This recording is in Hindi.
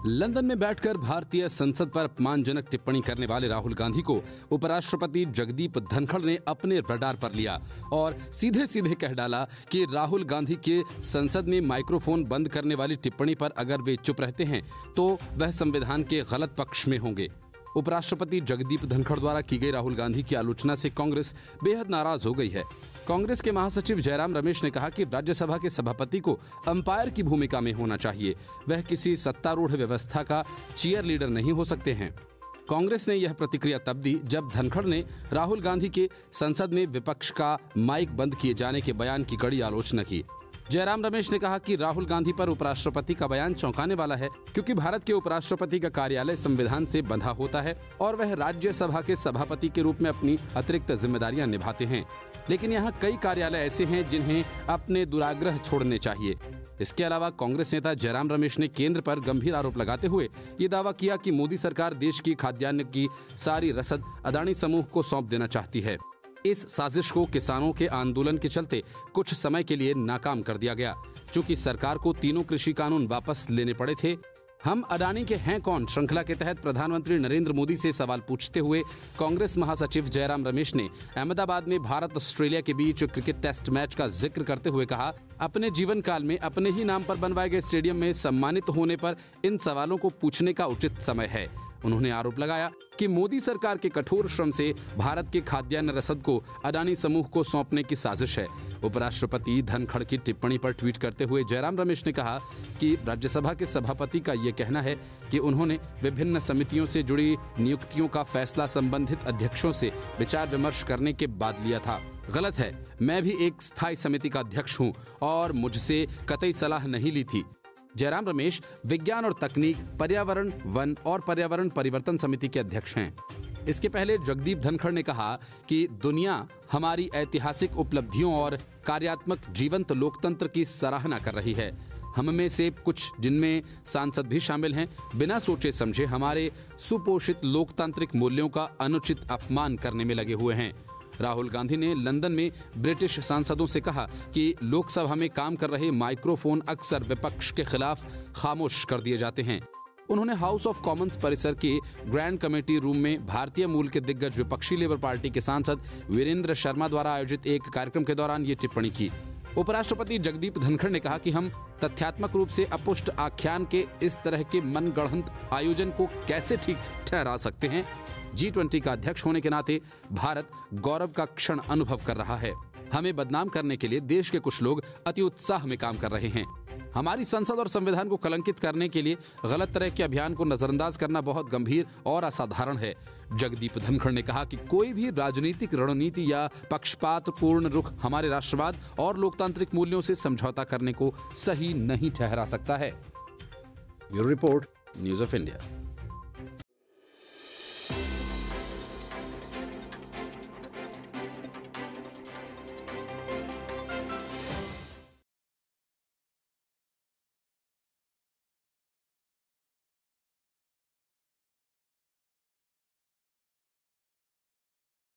लंदन में बैठकर भारतीय संसद पर अपमानजनक टिप्पणी करने वाले राहुल गांधी को उपराष्ट्रपति जगदीप धनखड़ ने अपने रडार पर लिया और सीधे सीधे कह डाला कि राहुल गांधी के संसद में माइक्रोफोन बंद करने वाली टिप्पणी पर अगर वे चुप रहते हैं तो वह संविधान के गलत पक्ष में होंगे। उपराष्ट्रपति जगदीप धनखड़ द्वारा की गई राहुल गांधी की आलोचना से कांग्रेस बेहद नाराज हो गई है। कांग्रेस के महासचिव जयराम रमेश ने कहा कि राज्यसभा के सभापति को अंपायर की भूमिका में होना चाहिए, वह किसी सत्तारूढ़ व्यवस्था का चीयर लीडर नहीं हो सकते हैं। कांग्रेस ने यह प्रतिक्रिया तब दी जब धनखड़ ने राहुल गांधी के संसद में विपक्ष का माइक बंद किए जाने के बयान की कड़ी आलोचना की। जयराम रमेश ने कहा कि राहुल गांधी पर उपराष्ट्रपति का बयान चौंकाने वाला है, क्योंकि भारत के उपराष्ट्रपति का कार्यालय संविधान से बंधा होता है और वह राज्यसभा के सभापति के रूप में अपनी अतिरिक्त जिम्मेदारियां निभाते हैं। लेकिन यहाँ कई कार्यालय ऐसे हैं जिन्हें अपने दुराग्रह छोड़ने चाहिए। इसके अलावा कांग्रेस नेता जयराम रमेश ने केंद्र पर गंभीर आरोप लगाते हुए ये दावा किया कि मोदी सरकार देश की खाद्यान्न की सारी रसद अदानी समूह को सौंप देना चाहती है। इस साजिश को किसानों के आंदोलन के चलते कुछ समय के लिए नाकाम कर दिया गया। चूंकि सरकार को तीनों कृषि कानून वापस लेने पड़े थे। हम अडानी के हैं कौन श्रृंखला के तहत प्रधानमंत्री नरेंद्र मोदी से सवाल पूछते हुए कांग्रेस महासचिव जयराम रमेश ने अहमदाबाद में भारत ऑस्ट्रेलिया के बीच क्रिकेट टेस्ट मैच का जिक्र करते हुए कहा, अपने जीवन काल में अपने ही नाम पर बनवाए गए स्टेडियम में सम्मानित होने पर इन सवालों को पूछने का उचित समय है। उन्होंने आरोप लगाया कि मोदी सरकार के कठोर श्रम से भारत के खाद्यान्न रसद को अडानी समूह को सौंपने की साजिश है। उपराष्ट्रपति धनखड़ की टिप्पणी पर ट्वीट करते हुए जयराम रमेश ने कहा कि राज्यसभा के सभापति का ये कहना है कि उन्होंने विभिन्न समितियों से जुड़ी नियुक्तियों का फैसला संबंधित अध्यक्षों से विचार विमर्श करने के बाद लिया था, गलत है। मैं भी एक स्थायी समिति का अध्यक्ष हूँ और मुझसे कतई सलाह नहीं ली थी। जयराम रमेश विज्ञान और तकनीक, पर्यावरण, वन और पर्यावरण परिवर्तन समिति के अध्यक्ष हैं। इसके पहले जगदीप धनखड़ ने कहा कि दुनिया हमारी ऐतिहासिक उपलब्धियों और कार्यात्मक जीवंत लोकतंत्र की सराहना कर रही है। हम में से कुछ, जिनमें सांसद भी शामिल हैं, बिना सोचे समझे हमारे सुपोषित लोकतांत्रिक मूल्यों का अनुचित अपमान करने में लगे हुए हैं। राहुल गांधी ने लंदन में ब्रिटिश सांसदों से कहा कि लोकसभा में काम कर रहे माइक्रोफोन अक्सर विपक्ष के खिलाफ खामोश कर दिए जाते हैं। उन्होंने हाउस ऑफ कॉमन्स परिसर के ग्रैंड कमेटी रूम में भारतीय मूल के दिग्गज विपक्षी लेबर पार्टी के सांसद वीरेंद्र शर्मा द्वारा आयोजित एक कार्यक्रम के दौरान ये टिप्पणी की। उपराष्ट्रपति जगदीप धनखड़ ने कहा कि हम तथ्यात्मक रूप से अपुष्ट आख्यान के इस तरह के मनगढ़ंत आयोजन को कैसे ठीक ठहरा सकते हैं। G20 का अध्यक्ष होने के नाते भारत गौरव का क्षण अनुभव कर रहा है। हमें बदनाम करने के लिए देश के कुछ लोग अति उत्साह में काम कर रहे हैं। हमारी संसद और संविधान को कलंकित करने के लिए गलत तरह के अभियान को नजरअंदाज करना बहुत गंभीर और असाधारण है। जगदीप धनखड़ ने कहा कि कोई भी राजनीतिक रणनीति या पक्षपातपूर्ण रुख हमारे राष्ट्रवाद और लोकतांत्रिक मूल्यों से समझौता करने को सही नहीं ठहरा सकता है। Bureau report, news of India.